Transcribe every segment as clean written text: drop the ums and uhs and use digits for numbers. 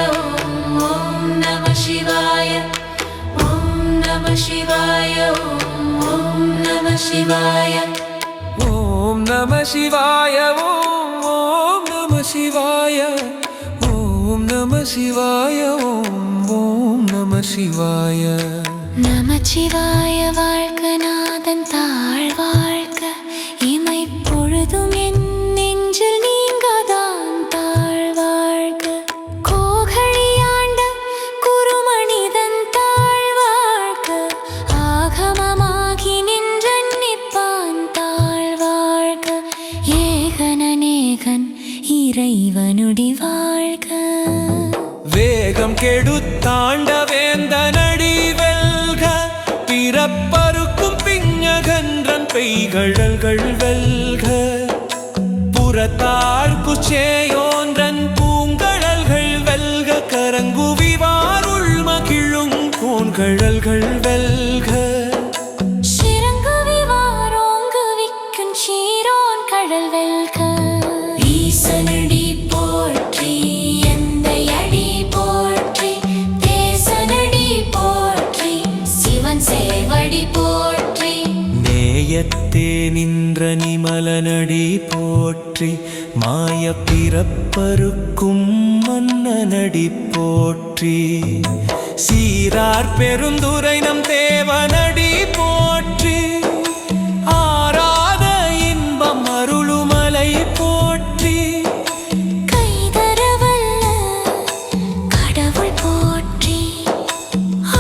Om Namah Shivaya. Om Namah Shivaya. Om Namah Shivaya. Om Namah Shivaya. Om Namah Shivaya. Om Namah Shivaya. Om Namah Shivaya. நமச்சிவாய வாழ்க நாதன் தாழ் வாழ்க இமை பொழுதும் என் நெஞ்சில் நீங்காதான் தாழ் வாழ்க கோகழியாண்ட குருமனிதன் தாழ் வாழ்க ஆகமமாகி நின்றன் நிற்பான் தாழ் வாழ்க ஏகனநேகன் இறைவனுடி வாழ்க வேகம் கெடுத்தாண்ட வேந்தனடி வெல்க பிறப்பருக்கும் பிஞகன்றன் பெய்கழல்கள் வெல்க புறத்தார்க்கு சேயோன்றன் பூங்கழல்கள் வெல்க கரங்குவிவாருள் மகிழும் கோன்கழல்கள் வெல்க சிறங்குவிவாரோங்கு விக்கும் சீரோன் கடல் வெல்க ஈசனடி போற்றி எந்தையடி போற்றி தேசனடி போற்றி சிவன் சேவடி போற்றி நேயத்தே நின்ற நிமலனடி போற்றி மாய பிறப்பருக்கும் மன்னனடி போற்றி சீரார் பெருந்துரை நம் தேவனடி போற்றி ஆராத இன்பம் அருளுமலை போற்றி கைதரவல்ல கடவுள் போற்றி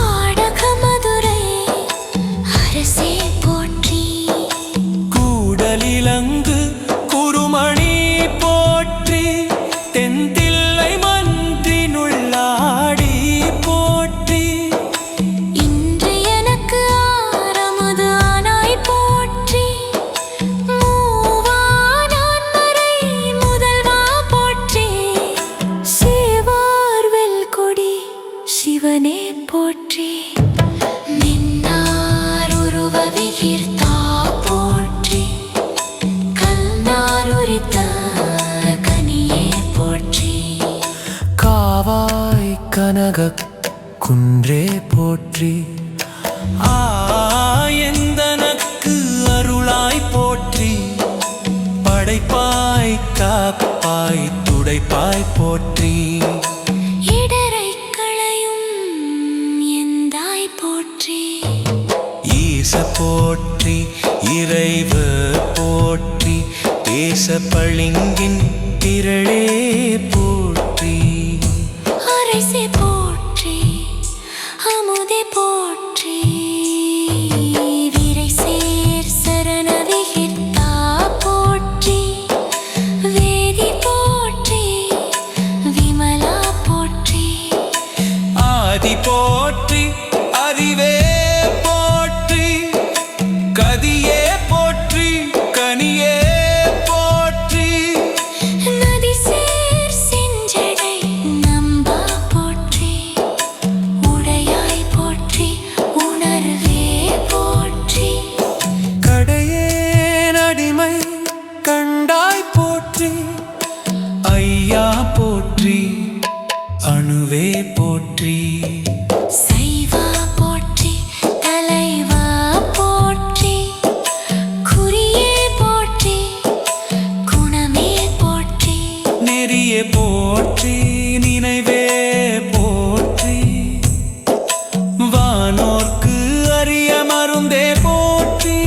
ஆடக மதுரை அரசே போற்றி கூடலிலங்கு குருமணி போற்றி தென்தில்லை மன்றினுள்ளாடி போற்றி இன்று எனக்கு ஆரமுது ஆனாய் போற்றி மூவானான்மறை முதல்வா போற்றி சேவார்வெல் கொடி சிவனே போற்றி நின்னார் உருவ விகிர்த்தா போற்றி கல்நாருரித்த கனியே போற்றி காவாய் கனக குன்றே போற்றி ஆயந்தனக்கு அருளாய் போற்றி படைப்பாய் காப்பாய் துடைப்பாய் போற்றி இடரை களையும் எந்தாய் போற்றி ஈச போற்றி இறைவ போற்றி தேச பளிங்கின் திரளே போற்றி அரசே போற்றி அமுதே போற்றி விரை சேர் சரண விகிர்த்தா போற்றி வேதி போற்றி விமலா போற்றி ஆதி போற்றி அறிவே போற்றி கதியே போற்றி கனியே போற்றி நதி சேர் செஞ்சடை நம்பா போற்றி உடையாய் போற்றி உணர்வே போற்றி கடையே நடிமை கண்டாய் போற்றி ஐயா போற்றி அணுவே போற்றி சைவா போற்றி தலைவா போற்றி குறியே போற்றி குணமே போற்றி நெறியே போற்றி நினைவே போற்றி வானோர்க்கு அரிய மருந்தே போற்றி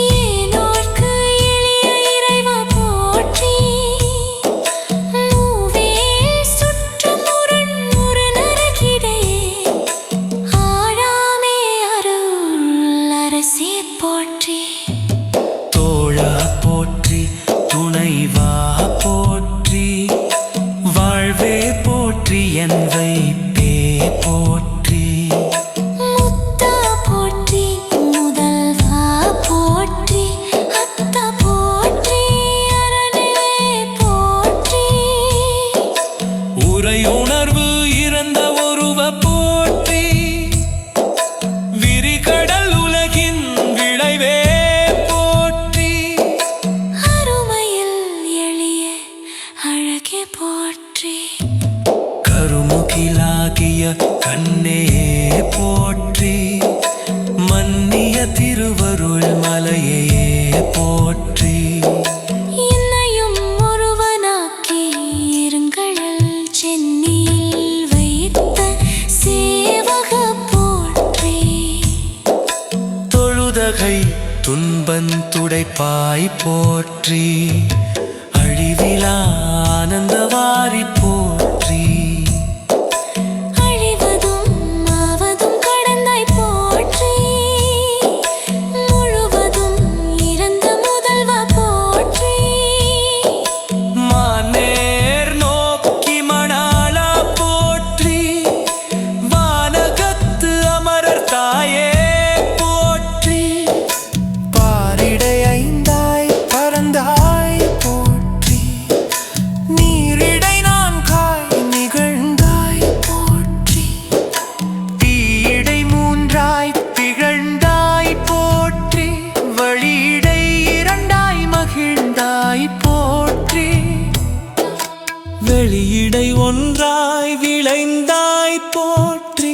ஏனோர்க்கு எளிய இறைவா போற்றி மூவே சுற்றும் முரண் ஒரு நரகிடையே ஆழாமே அருள் அரசே போற்றி தோழா போற்றி துணைவா போற்றி வாழ்வே போற்றி என் வைப்பே போற்றி முத்தா போற்றி முதல்வா போற்றி அத்தா போற்றி அரணே போற்றி உரையுணர்வு இறந்த ஒருவ போற்றி விரிகடல் உலகின் விளைவே போற்றி அருமையில் எளிய அழகே போற்றி கருமுகிலாகிய கண்ணே போற்றி, மன்னிய திருவருள் மலையே போற்றி. என்னையும் ஒருவனாக்கி இருங்கடல் சென்னியில் வைத்த சேவக போற்றி. தொழுதகை துன்பந் துடைப்பாய் போற்றி, அழிவிலா ஆனந்தவாரி போற்றி. அழிவதும் ஆவதும் கடந்தாய் போற்றி, முழுவதும் இறந்த முதல்வா போற்றி. மானேர் நோக்கி மணாளா போற்றி, வானகத்து அமரர் தாயே போற்றி. பாரிடை ஐந்தாய் பறந்தாய் போற்றி, நீரிடை நான்காய் நிகழ்ந்தாய் போற்றி. தீயிடை மூன்றாய் திகழ்ந்தாய் போற்றி, வழியிடை இரண்டாய் மகிழ்ந்தாய் போற்றி. வெளியிடை ஒன்றாய் விளைந்தாய் போற்றி,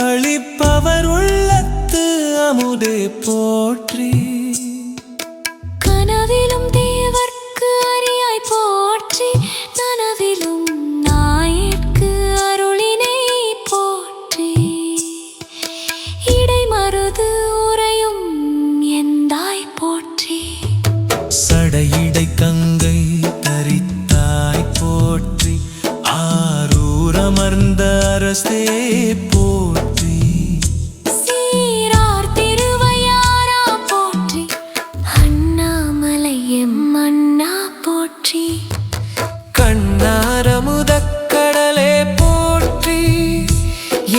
அளிப்பவர் உள்ளத்து அமுதே போற்றி. கனவிலும் தேவர்க்கு அறியாய் போற்றி, நனவிலும் நாயேற்கு அருளினை போற்றி. இடைமருது உறையும் எந்தாய் போற்றி, சடையிடை கங்கை தரித்தாய் போற்றி, ஆரூரமர்ந்த அரசே போற்றி. சீரார் திருவையாரா போற்றி, அண்ணாமலை எம்மண்ணா போற்றி. கண்ணாரமுதக் கடலே போற்றி,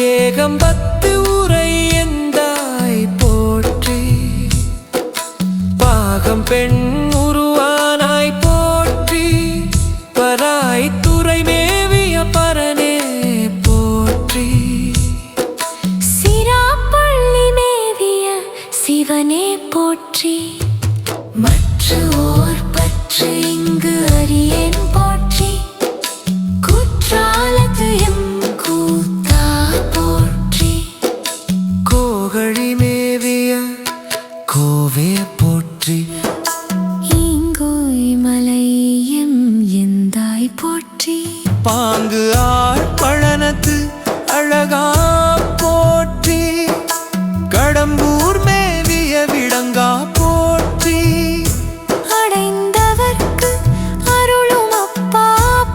ஏகம்பத்து உரை எந்தாய் போற்றி. பாகம் பெண் உருவானாய் போற்றி, பராய் துறை மேவிய பரனே போற்றி. சிராப்பள்ளி மேவிய சிவனே போற்றி. மற்ற ஓர் பற்று இங்கு அறியேன் போற்றி, குற்றாலத்து எம் கூத்தா போற்றி. கோகழி மேவிய கோவே போற்றி, ஈங்கோய் மலை எம் எந்தாய் போற்றி. பாங்கு ஆள் பழனத்து அழகா போற்றி, கடம்பூர் மேவிய விடங்கா போற்றி. அடைந்தவர்க்கு அருளும் அப்பா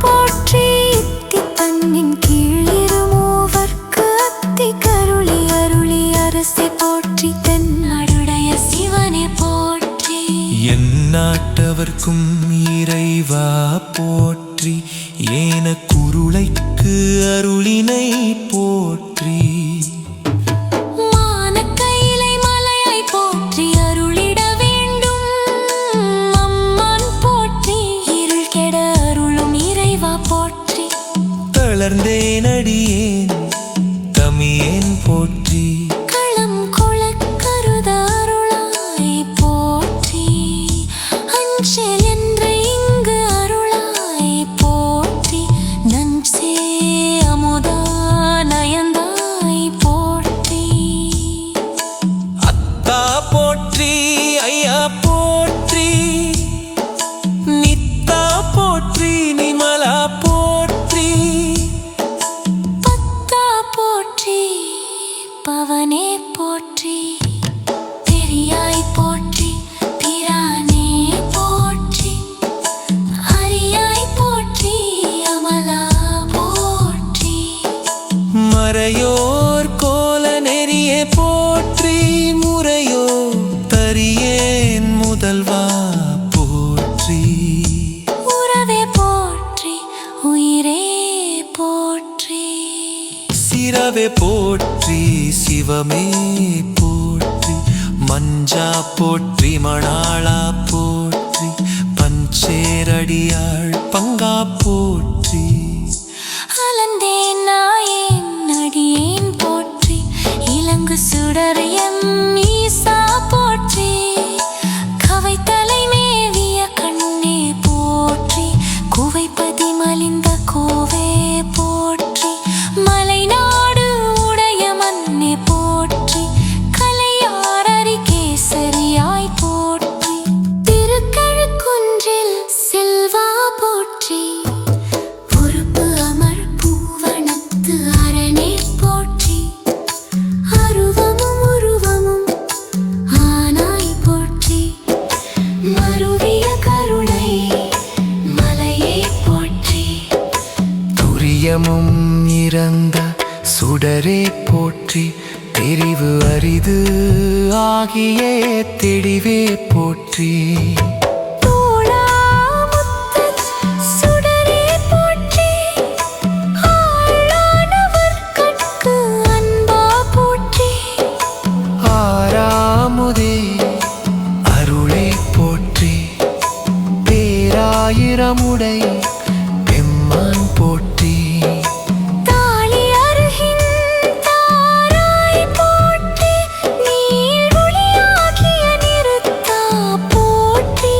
போற்றி, இத்தி தன்னின் கீழ் இருமூவர்க்கு அத்தி கருளி அருளி அரசே போற்றி. தென்னாடுடைய சிவனே போற்றி, எந்நாட்டவர்க்கும் இறைவா போற்றி, ஏன குருளைக்கு அருளினை போற்றி. மானக்கையிலை மலையாய் போற்றி, அருளிட வேண்டும் அம்மான் போற்றி. இருள் கெட அருளும் இறைவா போற்றி, தளர்ந்தேன் அடியேன் தமியேன் போற்றி. களம் கொளக் கருத அருளாய் போற்றி. அஞ்சல் என்ற இங்கு அருளாய் போற்றி, நஞ்சே அமுதா நயந்தாய் போற்றி. அத்தா போற்றி, ஐயா போற்றி, நித்தா போற்றி, நிமலா போற்றி. பத்தா போற்றி, பவனே போற்றி. பெரியாய் போற்றி, பிரானே போற்றி. அரியாய் போற்றி, அமலா போற்றி. மறையோர் கோல நெறியே போற்றி, முறையோ தரியேன் முதல்வா போற்றி. உறவே போற்றி, உயிரே போற்றி. சிரவே போற்றி, சிவமே போற்றி, மஞ்சா போற்றி, மணாளா போற்றி, பஞ்சேரடியாள் பங்கா போற்றி. அலந்தேன் நாயேன் அடியேன் போற்றி, இலங்கு சுடர் எம் ஈசா போற்றி. கவை தலை மேவிய கண்ணே போற்றி, குவைப்பதி மலிந்த கோவே போற்றி. நித்தியமும் இறந்த சுடரே போற்றி தெரிவு அரிது ஆகிய தெளிவே போற்றி ஆயிரமுடை பெம்மான் போற்றி தாளி அருகின் தாராய் போற்றி நீள் ஒளியாகிய நிறுத்தா போற்றி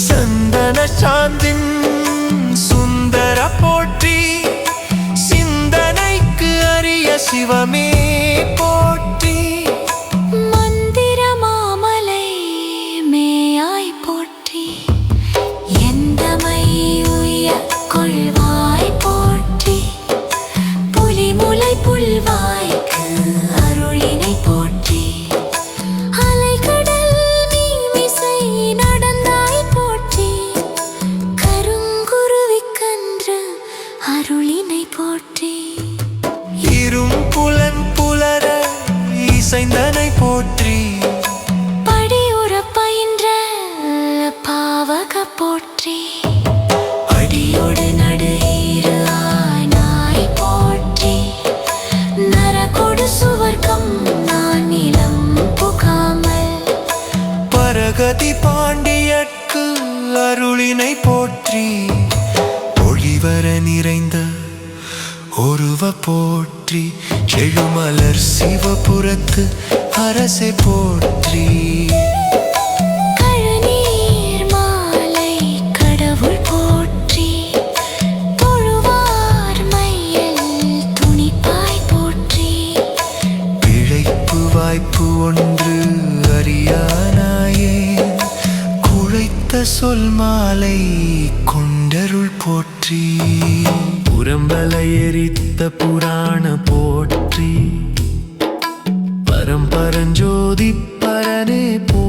சந்தன சாந்தின் சுந்தர போற்றி சிந்தனைக்கு அரிய சிவமே போற்றி மந்திர மாமலை மேயாய் போற்றி எந்தமை உய்ய கொள்வாய் போற்றி புலிமுலை புல்வாய்க்கு அருளினை போற்றி அலைகடல் மீமிசை நடந்தாய் போற்றி கருங்குருவிக்கன்று அருளினை போற்றி இரும்புலன் புலர இசைந்தனை போற்றி படியுற பயின்ற பாவக போற்றி அடியோடு நடு இரு ஆனாய் போற்றி நரகொடு சுவர்க்கம் நான் நிலம் புகாமல் பரகதி பாண்டியற்கு அருளினை போற்றி ஒளிவர நிறைந்த ஒருவ போற்றி செழுமலர் சிவபுரத்து அரசை போற்றி கழுநீர் மாலை கடவுள் போற்றி தொழுவார் மையல் துணிப்பாய் போற்றி பிழைப்பு வாய்ப்பு ஒன்று அறியானாயே குழைத்த சொல் மாலை கொண்டருள் போற்றி புறம்பலை எரித்த புராண போற்றி பரம்பரஞ்சோதி பரனே போ